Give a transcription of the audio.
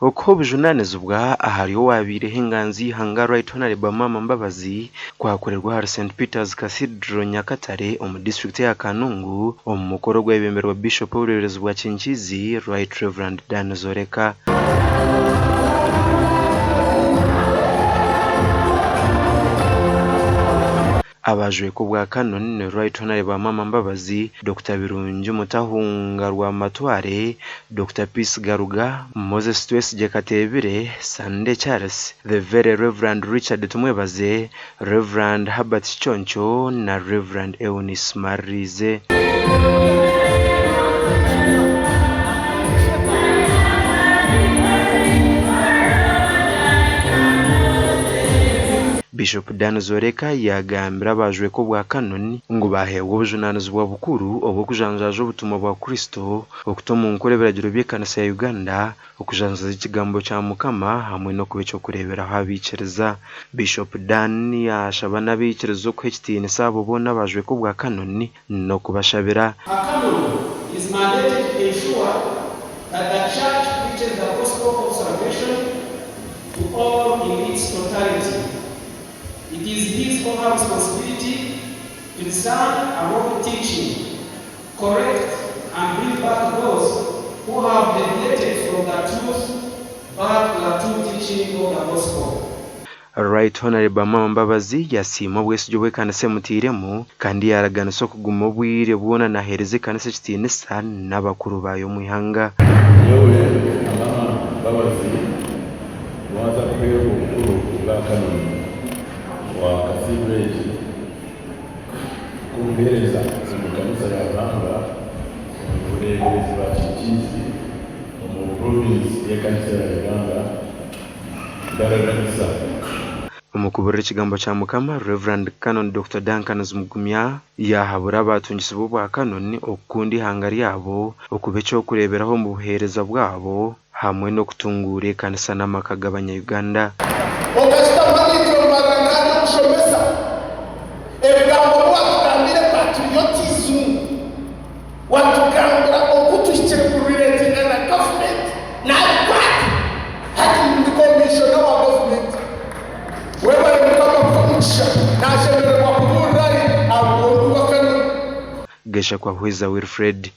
uko bujunanizubwa ahariho wabireho inganzi hanga Right Honorable Mama Mbabazi kwakorerwa hari St Peter's Cathedral Nyakatare mu district ya Kanungu mukoro gw'ebemerwa Bishop w'uburezi bwa Kinkizi Right Reverend Dan Zoreka. Abajwe ku bwa kanoni Right Honorable Mama Mbabazi, Dr. Birungi Mutahunga rwa Matware, Dr. Peace Garuga, Moses Twesigye Katebire, Sande Charles, the very Reverend Richard Tumwebaze, Reverend Herbert Choncho na Reverend Eunice Marize. Bishop Dan Zoreka yagambira abajwe ko bwa kanoni ngo bahewe ubujunanizi bwa bukuru obwo kujanjaje ubutumwa bwa Kristo okutoma nkoreberagira by'ekanisa ya Uganda okujanjaza ikigambo cya Mukama hamwe no kubecho kurebera habicereza. Bishop Dan yashaba n'abicerezo ko HTN sabo bona abajwe ko bwa kanoni no kubashabira. Is mandated to ensure that the church preaches the gospel of salvation to all in its totality. It is his own responsibility to discern about teaching, correct and bring back those who have deviated from the truth back to the true teaching of the gospel. Right Honorable Mama Mbabazi yasima bwese jwe kanase mutiremo kandi yaragana so kuguma obwire bwona nahereze kanase kitinisa n'abakuru bayo mu ihanga. Yewe Mama Mbabazi waza kwero ukuru bwa kanoni wa Cathedral kumbereza mu kanisa ya Rwanda uburebezi bwa Kinkizi mu province ya kanisa ya Uganda ndaraganisa umukubura ikigambo cya Mukama Reverend Canon Dr. Duncan Zumugumya yahabura abatungise bo bwa kanoni okundi hangari yabo okubecho kureberaho mu buhereza bwabo hamwe no kutungure kanisa n'amakagabanya Uganda. Gesha kwa Hwiza Wilfred.